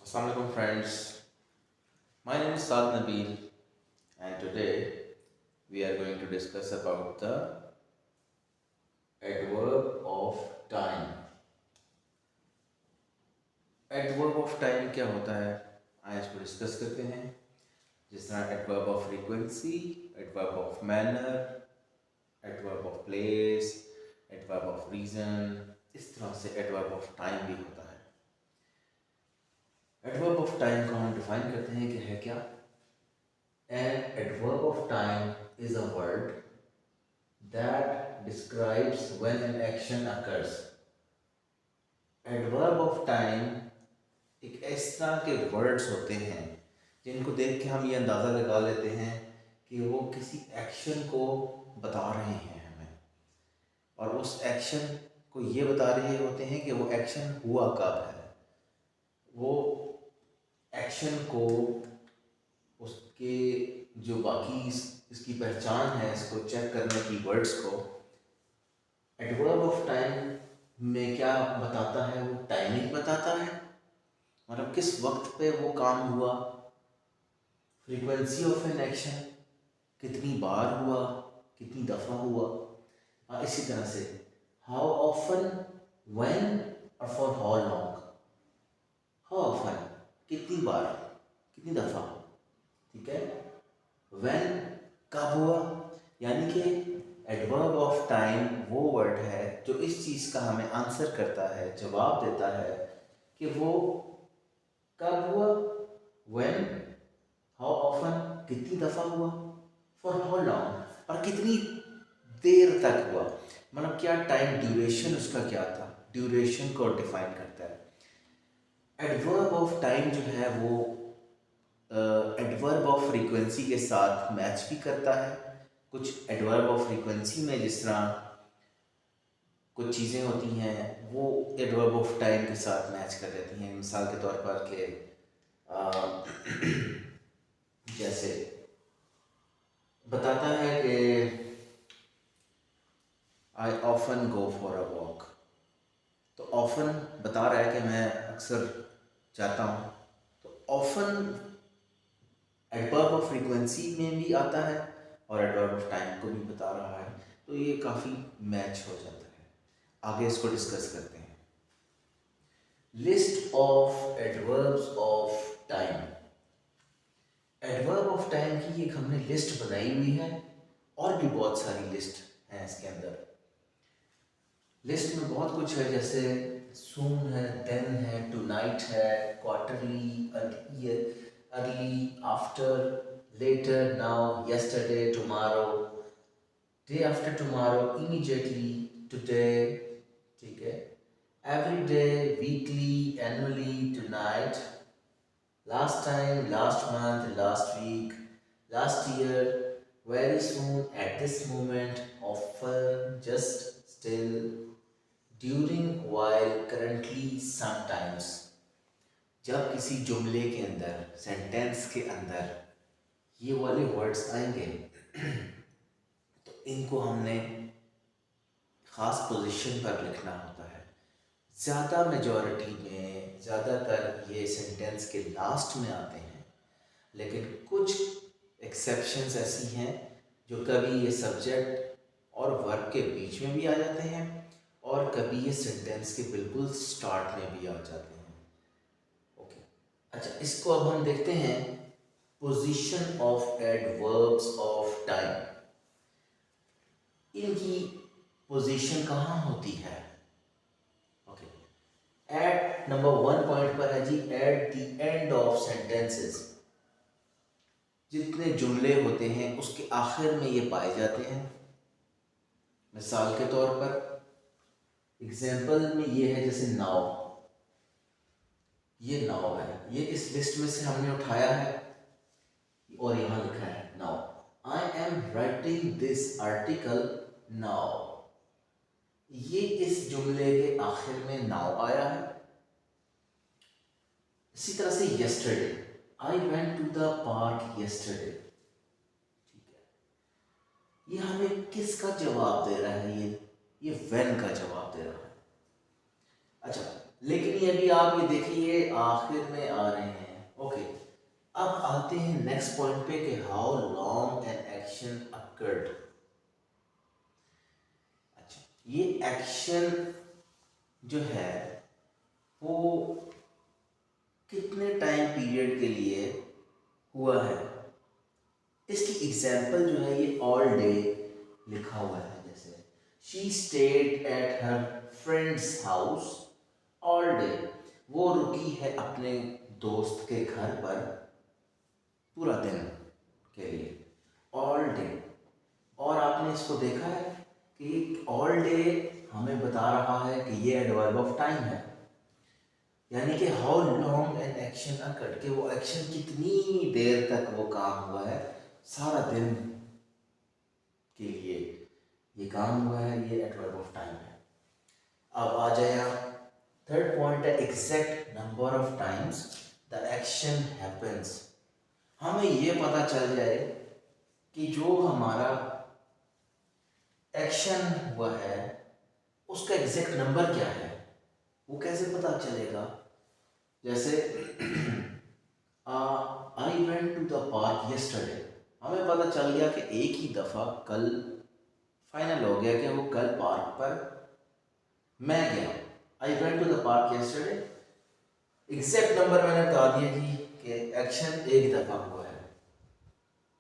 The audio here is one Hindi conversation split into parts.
Assalamualaikum friends, my name is Saad Nabil and today we are going to discuss about the adverb of time. Adverb of time क्या होता है आज इसको डिस्कस करते हैं। जिस तरह adverb of frequency, adverb of manner, adverb of place, adverb of reason, इस तरह से adverb of time भी होता है। adverb of time को हम डिफाइन करते हैं कि है क्या। An adverb of time is a word that describes when an action occurs. Adverb of time एक इस तरह के वर्ड्स होते हैं जिनको देख के हम ये अंदाज़ा लगा लेते हैं कि वो किसी एक्शन को बता रहे हैं हमें, और उस एक्शन को ये बता रहे होते हैं कि वो एक्शन हुआ कब है। वो एक्शन को उसके जो बाकी इसकी पहचान है, इसको चेक करने की वर्ड्स को एडवर्ब ऑफ टाइम में क्या बताता है, वो टाइमिंग बताता है, मतलब किस वक्त पे वो काम हुआ। फ्रीक्वेंसी ऑफ एन एक्शन, कितनी बार हुआ, कितनी दफ़ा हुआ। इसी तरह से हाउ ऑफन, व्हेन और for how long. How often कितनी बार, कितनी दफ़ा, ठीक है। व्हेन कब हुआ, यानी कि एडवर्ब ऑफ टाइम वो वर्ड है जो इस चीज़ का हमें आंसर करता है, जवाब देता है कि वो कब हुआ, व्हेन, हाउ ऑफन कितनी दफ़ा हुआ, फॉर हाउ लॉन्ग और कितनी देर तक हुआ, मतलब क्या टाइम ड्यूरेशन उसका क्या था, ड्यूरेशन को डिफाइन करता है। एडवर्ब ऑफ टाइम जो है वो एडवर्ब ऑफ फ्रीक्वेंसी के साथ मैच भी करता है। कुछ एडवर्ब ऑफ फ्रीक्वेंसी में जिस तरह कुछ चीज़ें होती हैं वो एडवर्ब ऑफ टाइम के साथ मैच कर देती हैं। मिसाल के तौर पर कि जैसे बताता है कि I often go for a walk, तो ऑफन बता रहा है कि मैं अक्सर जाता हूँ, तो ऑफन एडवर्ब ऑफ फ्रीक्वेंसी में भी आता है और एडवर्ब ऑफ टाइम को भी बता रहा है, तो ये काफ़ी मैच हो जाता है। आगे इसको डिस्कस करते हैं। List of adverbs of time. Adverb of time की एक हमने लिस्ट बनाई हुई है और भी बहुत सारी लिस्ट हैं इसके अंदर। लिस्ट में बहुत कुछ है, जैसे सून है, देन है, टुनाइट है, quarterly, early, after, later, now, yesterday, tomorrow, day after tomorrow, immediately, today, ठीक है, every day, weekly, annually, tonight, last time, last month, last week, last year, very soon, at this moment, often, just, still, during, while, currently, sometimes। जब किसी जुमले के अंदर, सेंटेंस के अंदर ये वाले वर्ड्स आएंगे तो इनको हमने ख़ास पोजीशन पर लिखना होता है। ज़्यादा मेजॉरिटी में ज़्यादातर ये सेंटेंस के लास्ट में आते हैं, लेकिन कुछ एक्सेप्शंस ऐसी हैं जो कभी ये सब्जेक्ट और वर्ब के बीच में भी आ जाते हैं और कभी ये सेंटेंस के बिल्कुल स्टार्ट में भी आ जाते हैं। ओके, अच्छा, इसको अब हम देखते हैं। Position of adverbs of time, इनकी पोजीशन कहाँ होती है। ओके, एट नंबर 1 पॉइंट पर है जी, at the end of sentences. जितने जुमले होते हैं उसके आखिर में ये पाए जाते हैं। मिसाल के तौर पर एग्जाम्पल में ये है, जैसे नाउ, ये नाउ है, ये इस लिस्ट में से हमने उठाया है और यहाँ लिखा है now. I am writing this article now, ये इस जुमले के आखिर में नाउ आया है। इसी तरह से yesterday, I went to the park yesterday, ठीक है, ये हमें किसका जवाब दे रहा है, ये when का जवाब दे रहा है। अच्छा, लेकिन ये भी आप ये देखिए आखिर में आ रहे हैं। ओके, अब आते हैं नेक्स्ट पॉइंट पे कि how long an action occurred. अच्छा, ये एक्शन जो है वो कितने टाइम पीरियड के लिए हुआ है। इसकी एग्जाम्पल जो है ये ऑल डे लिखा हुआ है। जैसे she stayed at her friends house all day, वो रुकी है अपने दोस्त के घर पर पूरा दिन के लिए, ऑल डे। और आपने इसको देखा है कि ऑल डे हमें बता रहा है कि ये एडवर्ब ऑफ टाइम है, यानी कि how long an action occurred, कि वो एक्शन कितनी देर तक वो काम हुआ है, सारा दिन के लिए ये काम हुआ है, ये एडवर्ब ऑफ टाइम है। अब आ जाए आप, थर्ड पॉइंट है exact number of times the action happens. हमें ये पता चल जाए कि जो हमारा एक्शन हुआ है उसका एग्जैक्ट नंबर क्या है, वो कैसे पता चलेगा। जैसे I went to the park yesterday, हमें पता चल गया कि एक ही दफ़ा कल फाइनल हो गया कि वो कल पार्क पर मैं गया। I went to the park yesterday, exact number मैंने बता दिया जी कि एक्शन एक दफ़ा हुआ है।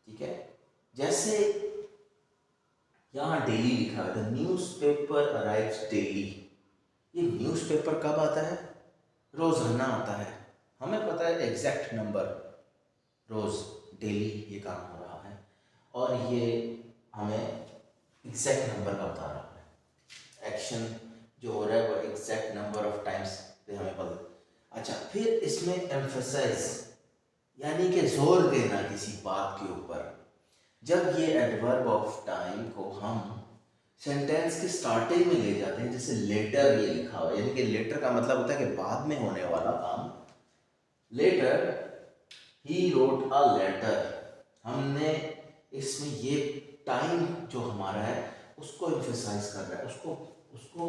ठीक है, जैसे यहाँ डेली लिखा है, the news paper arrives daily. ये न्यूज़पेपर कब आता है, रोज़ाना आता है। हमें पता है एग्जैक्ट नंबर, रोज़ डेली ये काम हो रहा है, और ये हमें एग्जैक्ट नंबर का बता रहा है। एक्शन जो हो रहा है वो एग्जैक्ट नंबर ऑफ टाइम्स पे हमें पता। अच्छा, फिर इसमें एम्फसाइज यानी कि जोर देना किसी बात के ऊपर। जब ये एडवर्ब ऑफ टाइम को हम सेंटेंस के स्टार्टिंग में ले जाते हैं, जैसे लेटर ये लिखा हुआ है, यानी कि लेटर का मतलब होता है कि बाद में होने वाला काम। Later he wrote a letter, हमने इसमें ये टाइम जो हमारा है उसको एम्फसाइज कर रहा है, उसको उसको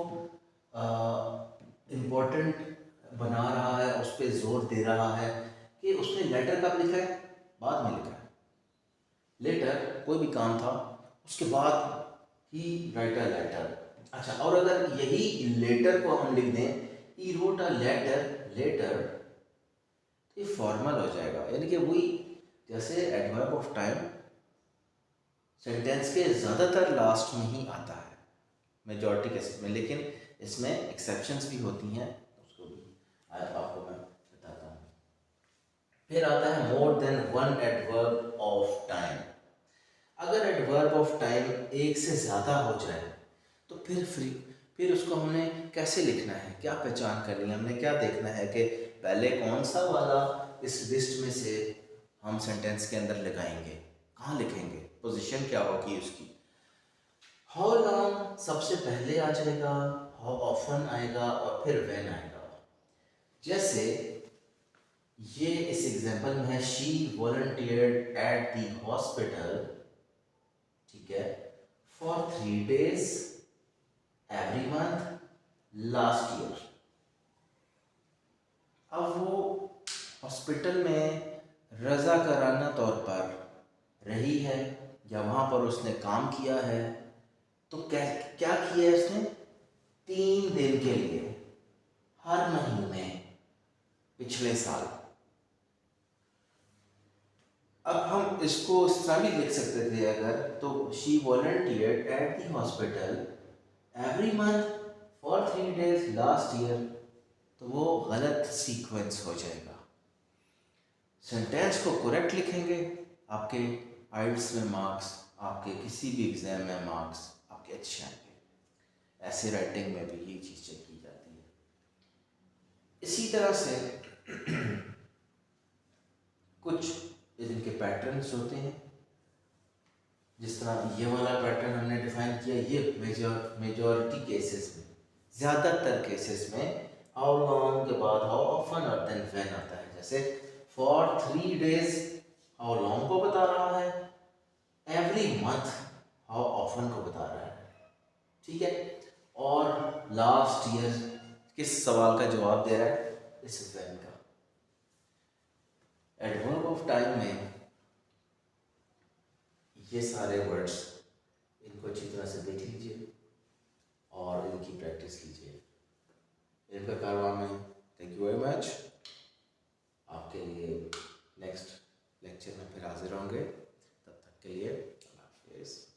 इम्पोर्टेंट बना रहा है, उस पर जोर दे रहा है कि उसने लेटर कब लिखा है, बाद में लिखा है। लेटर कोई भी काम था उसके बाद ही राइट अ लेटर। अच्छा, और अगर यही लेटर को हम लिख दें he wrote a letter letter, तो ये फॉर्मल हो जाएगा, यानी कि वही जैसे एडवर्ब ऑफ टाइम सेंटेंस के ज़्यादातर लास्ट में ही आता है मेजॉरिटी केसेस में, लेकिन इसमें एक्सेप्शंस भी होती हैं, उसको भी आपको मैं बताता हूँ। फिर आता है more than one adverb of time. अगर एडवर्ब ऑफ टाइम एक से ज़्यादा हो जाए तो फिर उसको हमने कैसे लिखना है, क्या पहचान करनी है, हमने क्या देखना है कि पहले कौन सा वाला इस लिस्ट में से हम सेंटेंस के अंदर लगाएंगे, कहाँ लिखेंगे, पोजीशन क्या होगी उसकी। हाउ लॉन्ग सबसे पहले आ जाएगा, हाउ ऑफन आएगा, और फिर व्हेन आएगा। जैसे ये इस एग्जांपल में है, she volunteered at the hospital, ठीक है, for 3 days every month last year. अब वो हॉस्पिटल में रज़ाकाराना तौर पर रही है या वहाँ पर उसने काम किया है, तो क्या क्या किया है उसने, 3 दिन के लिए हर महीने पिछले साल। अब हम इसको इस तरह भी लिख सकते थे अगर, तो she volunteered at the hospital every month for 3 days last year, तो वो गलत सीक्वेंस हो जाएगा। सेंटेंस को करेक्ट लिखेंगे, आपके आइल्स में मार्क्स, आपके किसी भी एग्जाम में मार्क्स आपके अच्छे आएंगे। ऐसे राइटिंग में भी ये चीज़ चेक की जाती है। इसी तरह से कुछ इनके पैटर्न्स होते हैं, जिस तरह ये वाला पैटर्न हमने डिफाइन किया, ये मेजॉरिटी केसेस में, ज़्यादातर केसेस में हाउ लॉन्ग के बाद हाउ ऑफन और देन व्हेन आता है। जैसे फॉर 3 days हाउ लॉन्ग को बता रहा है, एवरी मंथ हाउ ऑफन को बता रहा है, ठीक है, और लास्ट ईयर किस सवाल का जवाब दे रहा है? इस वैन का। एडवर्ब ऑफ टाइम में ये सारे वर्ड्स, इनको अच्छी तरह से देख लीजिए और इनकी प्रैक्टिस कीजिए। इनका कारवां में थैंक यू वेरी मच। आपके लिए नेक्स्ट लेक्चर में फिर हाजिर होंगे। तब तक के लिए अल्लाह हाफिज़।